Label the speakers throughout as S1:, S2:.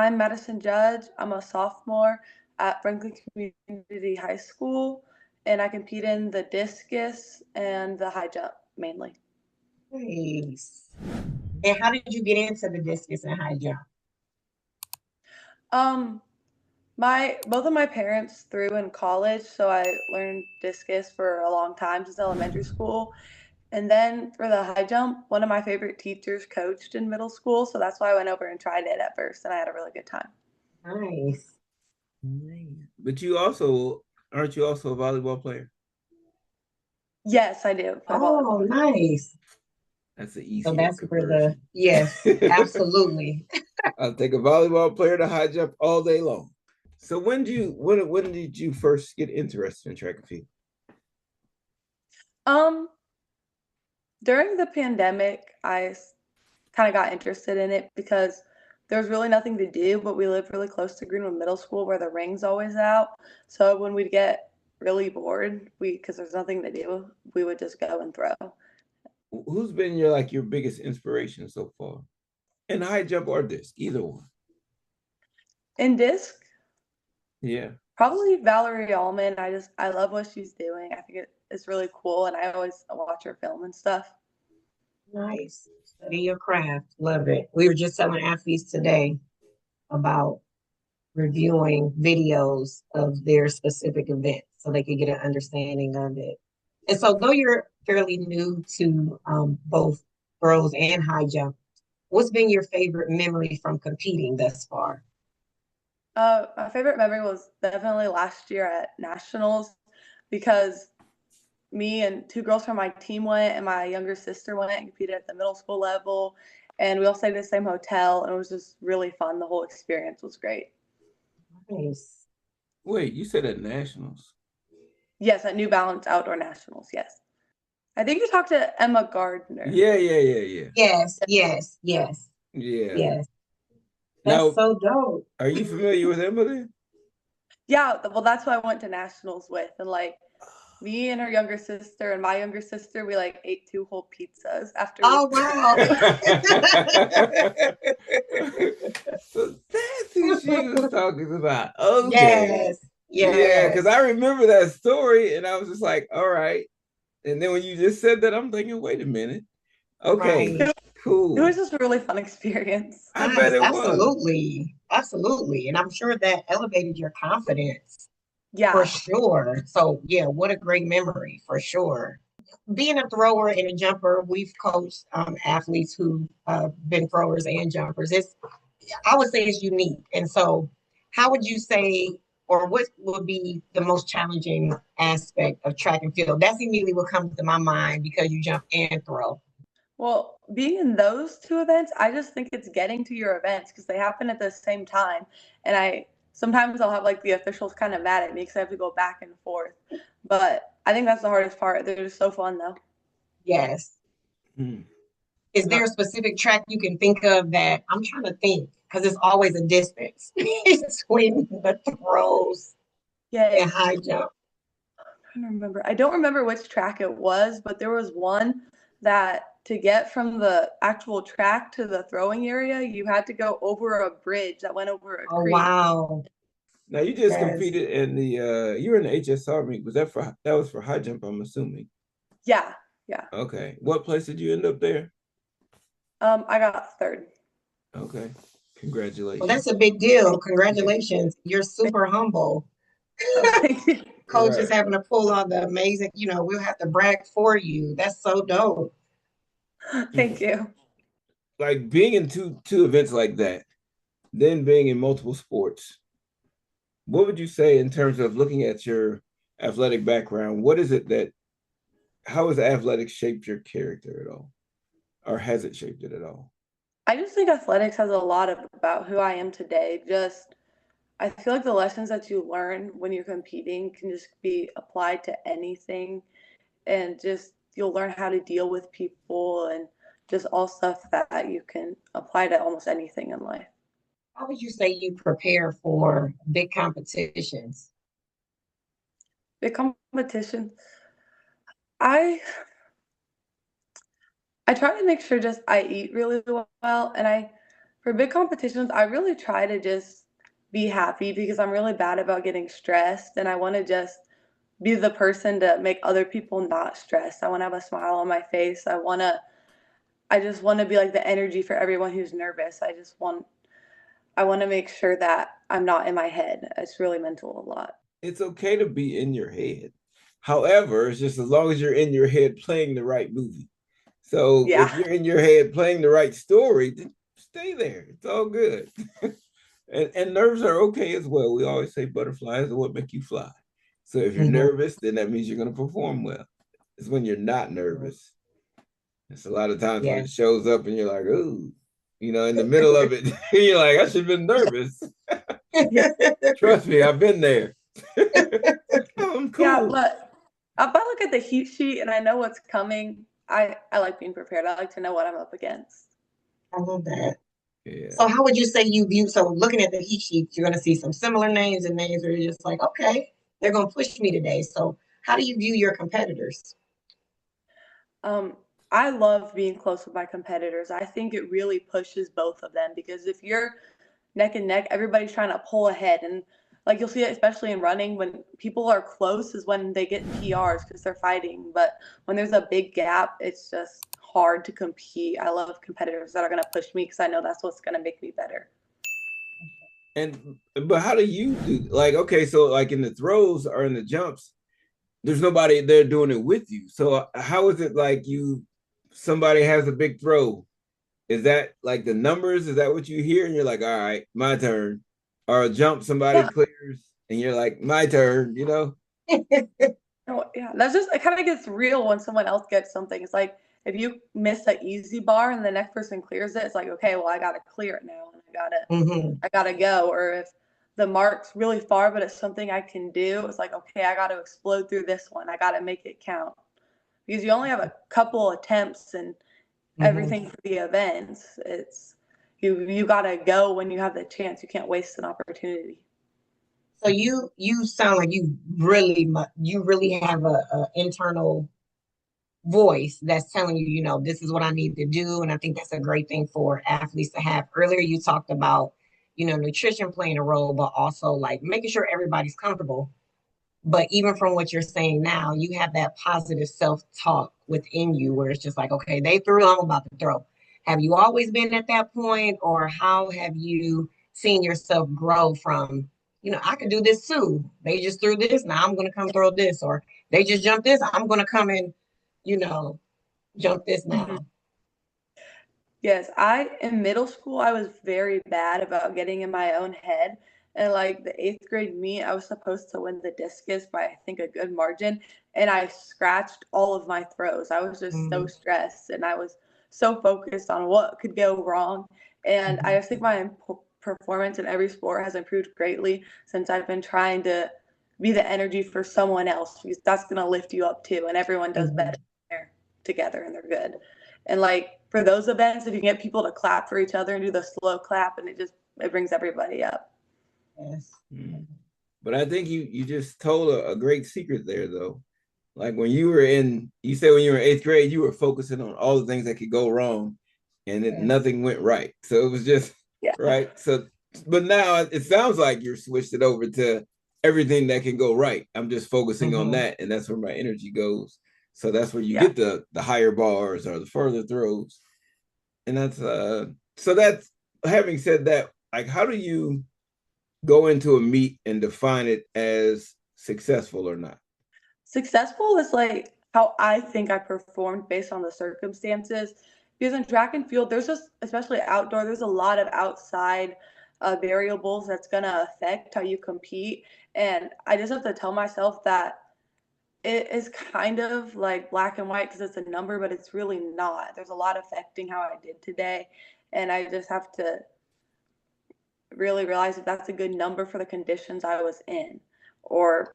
S1: I'm Madison Judge. I'm a sophomore at Franklin Community High School, and I compete in the discus and the high jump mainly.
S2: Nice. And how did you get into the discus and high jump?
S1: Um, both of my parents threw in college, so I learned discus for a long time since elementary school. And then for the high jump, one of my favorite teachers coached in middle school, so that's why I went over and tried it at first, and I had a really good time.
S2: Nice.
S3: But you also aren't you also a volleyball player?
S1: Yes, I do play
S2: Oh,
S1: volleyball.
S2: nice.
S3: That's an
S2: So
S3: easier
S2: that's where
S3: conversion.
S2: yes, absolutely.
S3: I'll take a volleyball player to high jump all day long. So when did you first get interested in track and field?
S1: Um, During the pandemic, I kind of got interested in it because there was really nothing to do, but we lived really close to Greenwood Middle School where the ring's always out. So when we'd get really bored, because there's nothing to do, we would just go and throw.
S3: Who's been your biggest inspiration so far? In high jump or disc, either one.
S1: In disc,
S3: Yeah.
S1: probably Valerie Allman. I love what she's doing. I think it's really cool, and I always watch her film and stuff.
S2: Nice. Study your craft. Love it. We were just telling athletes today about reviewing videos of their specific event so they could get an understanding of it. And so, though you're fairly new to both throws and high jump, what's been your favorite memory from competing thus far?
S1: My favorite memory was definitely last year at nationals because me and two girls from my team went, and my younger sister went and competed at the middle school level, and we all stayed at the same hotel, and it was just really fun. The whole experience was great.
S2: Nice.
S3: Wait, you said at nationals?
S1: Yes, at New Balance Outdoor Nationals. Yes, I think you talked to Emma Gardner.
S3: Yeah.
S2: Yes, yes, yes,
S3: Yeah.
S2: yes. That's
S3: Now,
S2: so dope.
S3: are you familiar with Emma then?
S1: Yeah, well, that's who I went to nationals with, and me and her younger sister and my younger sister, we ate two whole pizzas after we.
S2: Oh, wow.
S3: So that's who she was talking about. Okay.
S2: Yes,
S3: Yeah, because
S2: yes.
S3: I remember that story and I was just like, all right. And then when you just said that, I'm thinking, wait a minute. Okay,
S2: Right.
S1: It was
S3: cool.
S1: just a really fun experience.
S3: I bet
S2: Yes,
S3: it was.
S2: absolutely. Absolutely. And I'm sure that elevated your confidence for
S1: Yeah.
S2: sure. So, yeah, what a great memory for sure. Being a thrower and a jumper, we've coached athletes who've been throwers and jumpers. I would say it's unique. And so, how would you say, or what would be the most challenging aspect of track and field? That's immediately what comes to my mind because you jump and throw.
S1: Well, being in those two events, I just think it's getting to your events because they happen at the same time. And sometimes I'll have the officials kind of mad at me because I have to go back and forth. But I think that's the hardest part. They're just so fun though.
S2: Yes.
S3: Hmm.
S2: Is there a specific track you can think of that I'm trying to think because it's always a distance between the throws
S1: Yeah,
S2: and high jump?
S1: I don't remember. I don't remember which track it was, but there was one that to get from the actual track to the throwing area, you had to go over a bridge that went over a
S2: Oh,
S1: creek.
S2: wow.
S3: Now you just
S2: Yes.
S3: competed in the you were in the HSR meet. That was for high jump, I'm assuming.
S1: Yeah, yeah.
S3: Okay. What place did you end up there?
S1: I got third.
S3: Okay.
S2: Well,
S3: Congratulations.
S2: that's a big deal. Congratulations. You're super humble.
S1: Oh, thank you.
S2: Coach is
S3: Right.
S2: having to pull on the amazing, we'll have to brag for you. That's so dope.
S1: Thank you.
S3: Like being in two events like that, then being in multiple sports, what would you say in terms of looking at your athletic background? What is it that how has athletics shaped your character at all? Or has it shaped it at all?
S1: I just think athletics has a lot about who I am today. I feel like the lessons that you learn when you're competing can just be applied to anything, and just you'll learn how to deal with people and just all stuff that you can apply to almost anything in life.
S2: How would you say you prepare for big competitions?
S1: Big competition. I I try to make sure just I eat really well, and I For big competitions, I really try to just be happy because I'm really bad about getting stressed, and I want to just be the person to make other people not stressed. I want to have a smile on my face. I just want to be like the energy for everyone who's nervous. I want to make sure that I'm not in my head. It's really mental a lot.
S3: It's okay to be in your head. However, it's just as long as you're in your head playing the right movie. So if
S1: Yeah.
S3: you're in your head playing the right story, then stay there. It's all good. And nerves are okay as well. We always say butterflies are what make you fly. So if you're
S2: Mhm.
S3: nervous, then that means you're going to perform well. It's when you're not nervous. It's a lot of times when
S2: Yeah.
S3: it shows up and you're like, ooh, in the middle of it, you're like, I should have been nervous.
S1: Yeah.
S3: Trust me, I've been there. I'm
S1: Yeah,
S3: cool.
S1: but if I look at the heat sheet and I know what's coming, I like being prepared. I like to know what I'm up against.
S2: I love that.
S3: Yeah.
S2: So how would you say you view, so looking at the heat sheet, you're going to see some similar names and names where you're just like, okay, they're going to push me today. So how do you view your competitors?
S1: Um, I love being close with my competitors. I think it really pushes both of them because if you're neck and neck, everybody's trying to pull ahead. And like you'll see it, especially in running, when people are close is when they get PRs because they're fighting. But when there's a big gap, it's just hard to compete. I love competitors that are going to push me because I know that's what's going to make me better.
S3: And but how do you do, like, okay, so like in the throws or in the jumps, there's nobody there doing it with you. So how is it like somebody has a big throw? Is that like the numbers? Is that what you hear? And you're like, all right, my turn. Or a jump, somebody
S1: Yeah.
S3: clears, and you're like, my turn.
S1: Oh, yeah, that's just it kind of gets real when someone else gets something. It's like if you miss an easy bar and the next person clears it, it's like, okay, well, I gotta clear it now and
S2: Hmm.
S1: I gotta go. Or if the mark's really far but it's something I can do, it's like, okay, I gotta explode through this one. I gotta make it count. Because you only have a couple attempts and
S2: Hmm.
S1: everything for the events. It's you gotta go when you have the chance. You can't waste an opportunity.
S2: So you sound like you really have a internal voice that's telling you, this is what I need to do. And I think that's a great thing for athletes to have. Earlier, you talked about, nutrition playing a role, but also like making sure everybody's comfortable. But even from what you're saying now, you have that positive self-talk within you where it's just like, okay, they threw, I'm about to throw. Have you always been at that point, or how have you seen yourself grow from, I could do this too. They just threw this, now I'm going to come throw this, or they just jumped this, I'm going to come and, you know, jump this
S1: Mhm.
S2: now.
S1: Yes, I in middle school I was very bad about getting in my own head. And like the eighth grade meet, I was supposed to win the discus by I think a good margin, and I scratched all of my throws. I was just so
S2: Mm-hmm.
S1: stressed, and I was so focused on what could go wrong. And I
S2: Mm-hmm.
S1: just think my performance in every sport has improved greatly since I've been trying to be the energy for someone else because that's gonna lift you up too, and everyone does
S2: Mm-hmm.
S1: better together, and they're good. And like for those events, if you get people to clap for each other and do the slow clap, and it brings everybody up.
S2: Yes.
S3: Mm. But I think you just told a great secret there, though. Like when you said when you were in eighth grade, you were focusing on all the things that could go wrong, and
S2: Yes.
S3: nothing went right. So it was just
S1: Yeah.
S3: right. So, but now it sounds like you're switched it over to everything that can go right. I'm just focusing on
S2: Mm-hmm.
S3: that, and that's where my energy goes. So that's where you
S1: Yeah.
S3: get the higher bars or the further throws, and that's so that's having said that, like how do you go into a meet and define it as successful or not?
S1: Successful is like how I think I performed based on the circumstances. Because in track and field, there's just, especially outdoor, there's a lot of outside variables that's going to affect how you compete. And I just have to tell myself that it is kind of like black and white because it's a number, but it's really not. There's a lot affecting how I did today. And I just have to really realize if that's a good number for the conditions I was in, or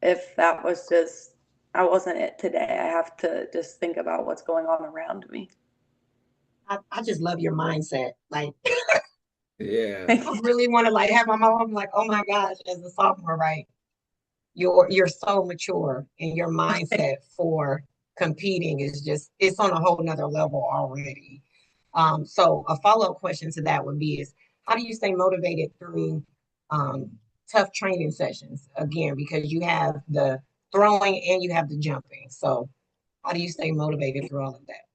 S1: if that was just I wasn't it today. I have to just think about what's going on around me.
S2: I just love your mindset. Like
S3: Yeah.
S1: Thank
S2: I
S1: you.
S2: really want to like have my mom like, oh my gosh, as a sophomore, right? You're so mature and your mindset for competing is just it's on a whole nother level already. So a follow-up question to that would be is how do you stay motivated through um, tough training sessions? Again, because you have the throwing and you have the jumping. So how do you stay motivated through all of that?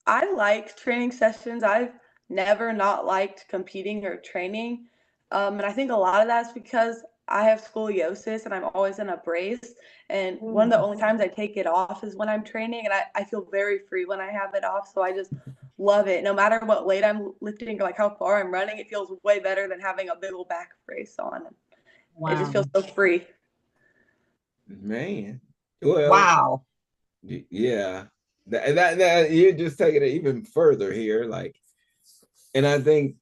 S1: I like training sessions. I've never not liked competing or training. And I think a lot of that's because I have scoliosis and I'm always in a brace. And one of the only times I take it off is when I'm training. And I feel very free when I have it off. So I just love it. No matter what weight I'm lifting or like how far I'm running, it feels way better than having a big old back brace on. It just feels
S2: Wow.
S1: so free.
S3: Man. Well,
S2: Wow.
S3: yeah. That you're just taking it even further here. Like, and I think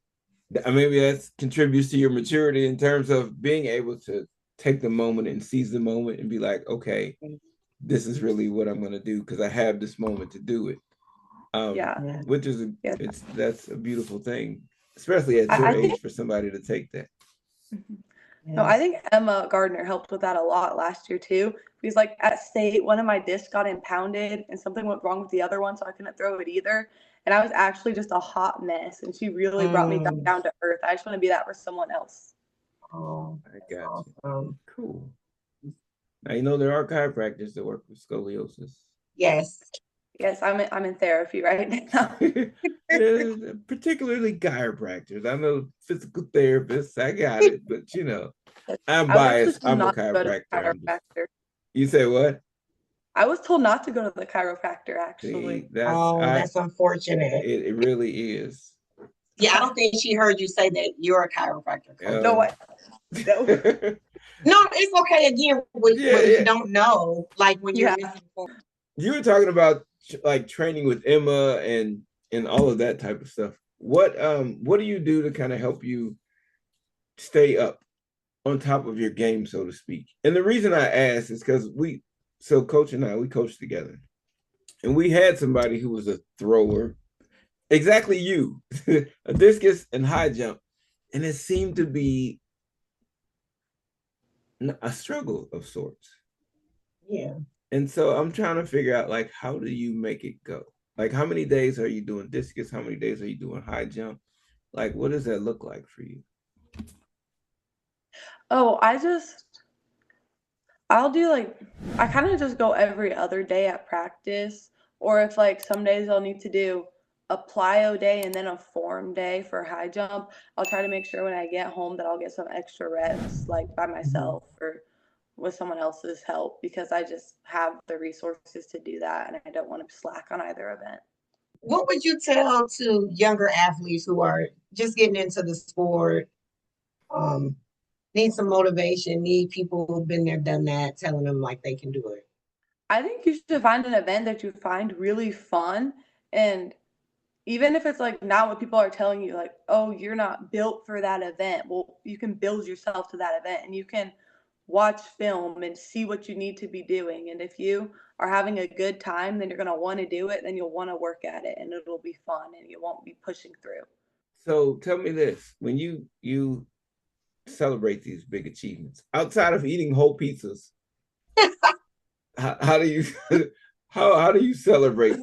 S3: maybe that contributes to your maturity in terms of being able to take the moment and seize the moment and be like, okay, this is really what I'm going to do because I have this moment to do it.
S1: Yeah.
S3: Which is
S1: Yeah.
S3: that's a beautiful thing, especially at your
S1: I
S3: age
S1: think
S3: for somebody to take that.
S1: no, I
S2: Yes.
S1: think Emma Gardner helped with that a lot last year too. Because like at state, one of my discs got impounded and something went wrong with the other one, so I couldn't throw it either. And I was actually just a hot mess, and she really brought me back
S2: Mm.
S1: down to earth. I just want to be that for someone else.
S2: Oh,
S3: I
S2: that's
S3: got you.
S2: awesome.
S3: Cool. Now you know there are chiropractors that work with scoliosis.
S2: Yes.
S1: Yes, I'm in therapy right now.
S3: Particularly chiropractors. I know physical therapists. I got it, but I'm
S1: I was actually
S3: biased.
S1: told
S3: I'm a
S1: not to go to the
S3: chiropractor.
S1: chiropractor.
S3: You say what?
S1: I was told not to go to the chiropractor
S3: See,
S1: actually.
S2: Oh, that's unfortunate.
S3: it really is.
S2: Yeah, I don't think she heard you say that you're a chiropractor coach.
S1: No,
S3: Um,
S1: no.
S2: No, it's okay. Again, when you
S3: yeah.
S2: don't know, like when you're
S1: Yeah.
S2: misinformed.
S3: You were talking about like training with Emma and all of that type of stuff. What do you do to kind of help you stay up on top of your game, so to speak? And the reason I ask is because Coach and I, we coached together, and we had somebody who was a thrower, exactly you, a discus and high jump, and it seemed to be a struggle of sorts.
S2: Yeah.
S3: And so I'm trying to figure out like how do you make it go? Like how many days are you doing discus? How many days are you doing high jump? Like what does that look like for you?
S1: Oh, I'll do like I kind of just go every other day at practice, or if like some days I'll need to do a plyo day and then a form day for high jump, I'll try to make sure when I get home that I'll get some extra reps like by myself or with someone else's help because I just have the resources to do that and I don't want to slack on either event.
S2: What would you tell to younger athletes who are just getting into the sport, um, need some motivation, need people who've been there, done that, telling them like they can do it?
S1: I think you should find an event that you find really fun and even if it's like not what people are telling you, like, oh, you're not built for that event. Well, you can build yourself to that event and you can watch film and see what you need to be doing. And if you are having a good time, then you're going to want to do it. Then you'll want to work at it and it'll be fun and you won't be pushing through.
S3: So tell me this, when you celebrate these big achievements outside of eating whole pizzas, how do you how do you celebrate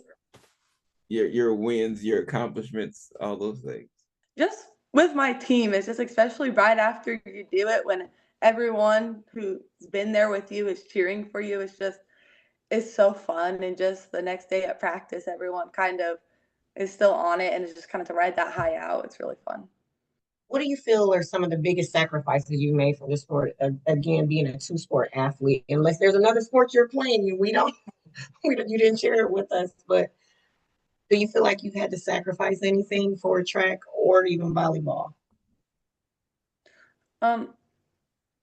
S3: your wins, your accomplishments, all those things?
S1: Just with my team, it's just especially right after you do it when everyone who's been there with you is cheering for you. It's so fun. And just the next day at practice, everyone kind of is still on it and it's just kind of to ride that high out. It's really fun.
S2: What do you feel are some of the biggest sacrifices you made for the sport? Again, being a two-sport athlete, unless there's another sport you're playing, and you didn't share it with us. But do you feel like you've had to sacrifice anything for track or even volleyball?
S1: Um,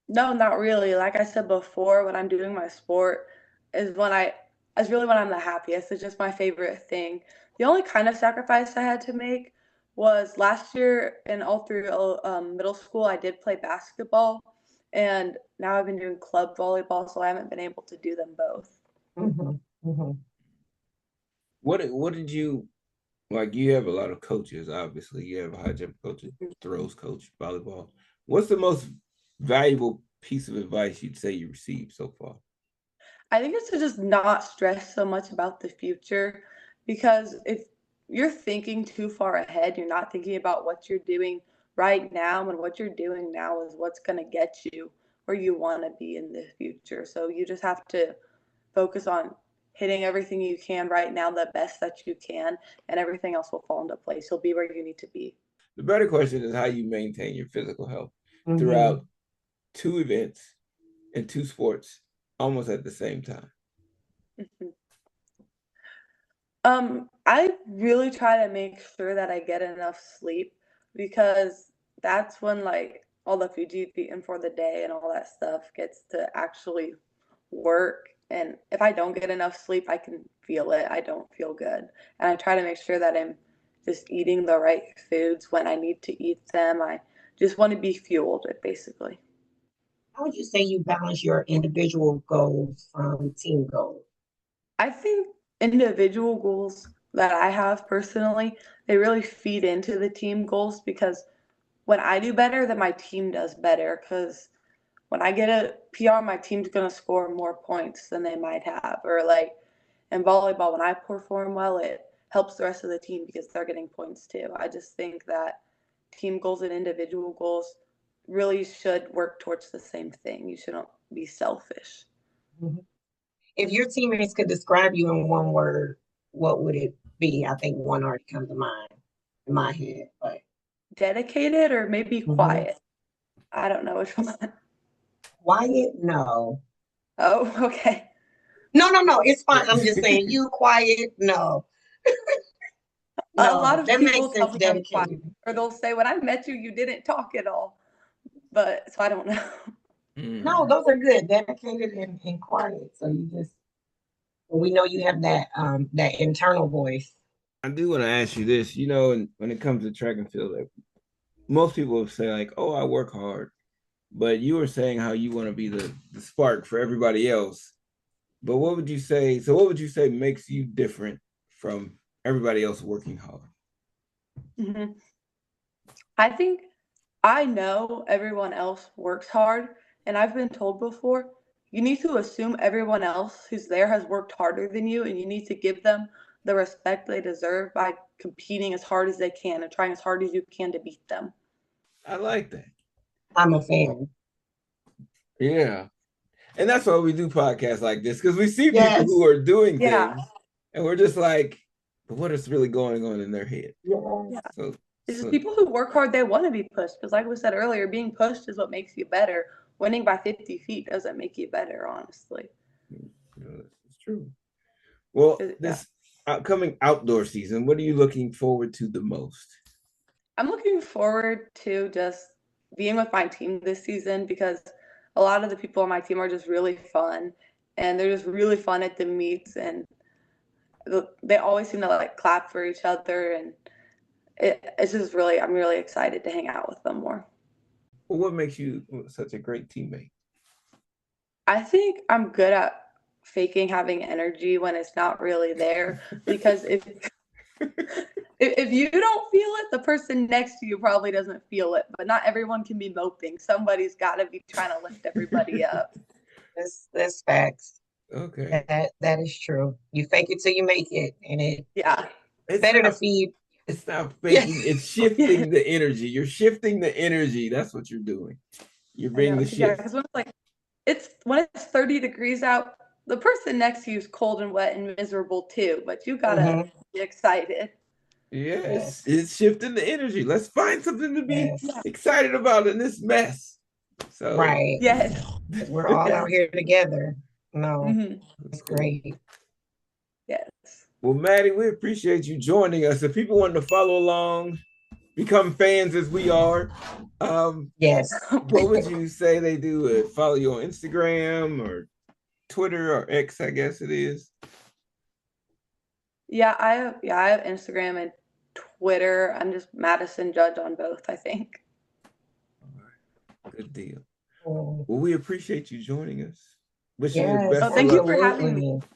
S1: no, not really. Like I said before, when I'm doing my sport is when is really when I'm the happiest. It's just my favorite thing. The only kind of sacrifice I had to make was last year and all through middle school, I did play basketball, and now I've been doing club volleyball, so I haven't been able to do them both.
S2: Mm-hmm. Mm-hmm.
S3: What did you like? You have a lot of coaches, obviously. You have a high jump coach, a throws coach, volleyball. What's the most valuable piece of advice you'd say you received so far?
S1: I think it's to just not stress so much about the future because if you're thinking too far ahead. You're not thinking about what you're doing right now, and what you're doing now is what's going to get you where you want to be in the future. So you just have to focus on hitting everything you can right now the best that you can, and everything else will fall into place. You'll be where you need to be.
S3: The better question is how you maintain your physical health
S2: Mm-hmm.
S3: throughout 2 events and 2 sports almost at the same time.
S1: Mhm. I really try to make sure that I get enough sleep, because that's when like all the food you've eaten for the day and all that stuff gets to actually work. And if I don't get enough sleep, I can feel it. I don't feel good. And I try to make sure that I'm just eating the right foods when I need to eat them. I just want to be fueled, basically.
S2: How would you say you balance your individual goals from team goals?
S1: I think individual goals that I have personally, they really feed into the team goals, because when I do better, then my team does better. Because when I get a PR, my team's gonna score more points than they might have. Or like in volleyball, when I perform well, it helps the rest of the team because they're getting points too. I just think that team goals and individual goals really should work towards the same thing. You shouldn't be selfish.
S2: Mhm. If your teammates could describe you in one word, what would it be? I think one already comes to mind in my head, but
S1: Dedicated or maybe
S2: mhm.
S1: quiet. I don't know which one.
S2: Quiet, no.
S1: Oh, okay.
S2: No, it's fine. I'm just saying you quiet, no.
S1: A lot
S2: No,
S1: of
S2: that
S1: people
S2: makes
S1: tell
S2: sense,
S1: me I'm quiet,
S2: dedicated.
S1: or they'll say, "When I met you, you didn't talk at all." But so I don't know.
S2: No, those are good, dedicated and quiet. So you just well, we know you have that internal voice.
S3: I do want to ask you this, when it comes to track and field, like, most people will say like, "Oh, I work hard," but you were saying how you want to be the spark for everybody else. But what would you say? So, what would you say makes you different from everybody else working hard?
S1: Hmm. I think I know everyone else works hard, and I've been told before, you need to assume everyone else who's there has worked harder than you, and you need to give them the respect they deserve by competing as hard as they can and trying as hard as you can to beat them.
S3: I like that.
S2: I'm a fan.
S3: Yeah, and that's why we do podcasts like this, because we see people
S2: Yes,
S3: who are doing
S1: Yeah,
S3: things, and we're just like, "But what is really going on in their head?"
S1: yeah.
S2: yes,
S3: So,
S1: It's just
S3: so
S1: people who work hard, they want to be pushed. Because, like we said earlier, being pushed is what makes you better. Winning by 50 feet doesn't make you better, honestly.
S3: it's true. Well,
S1: 'Cause,
S3: this upcoming outdoor season, what are you looking forward to the most?
S1: I'm looking forward to just being with my team this season, because a lot of the people on my team are just really fun, and they're just really fun at the meets, and they always seem to like clap for each other, and it's just really, I'm really excited to hang out with them more.
S3: Well, what makes you such a great teammate?
S1: I think I'm good at faking having energy when it's not really there, because if you don't feel it, the person next to you probably doesn't feel it. But not everyone can be moping. Somebody's got to be trying to lift everybody up.
S2: that's facts.
S3: Okay.
S2: That is true. You fake it till you make it, and it's
S1: Yeah.
S3: It's
S2: better to
S3: not
S2: feed.
S3: it's not
S2: Yeah,
S3: faking, it's
S1: Yeah.
S3: shifting the energy. You're shifting the energy. That's what you're doing. You're
S1: I
S3: being
S1: know.
S3: the
S1: Because yeah,
S3: shift.
S1: because when it's 30 degrees out, the person next to you is cold and wet and miserable too. But you gotta
S2: hmm
S1: be excited.
S3: Yeah,
S2: yes,
S3: it's shifting the energy. Let's find something to be
S2: yes,
S1: Yeah.
S3: excited about in this mess. So
S2: right.
S1: Yes.
S2: Because we're all out
S1: Yes.
S2: here together. No,
S1: Hmm.
S2: it's
S3: cool.
S2: great.
S1: Yes.
S3: Well, Maddie, we appreciate you joining us. If people want to follow along, become fans as we are,
S2: Yes.
S3: what would you say they do? Follow you on Instagram or Twitter or X, I guess it is.
S1: I have Instagram and Twitter. I'm just Madison Judge on both, I think.
S3: All right. Good deal.
S2: Mm,
S3: Well, we appreciate you joining us. Wishing you the
S2: yes,
S1: Oh,
S3: best of
S1: thank you
S3: luck.
S1: for having me.
S2: absolutely.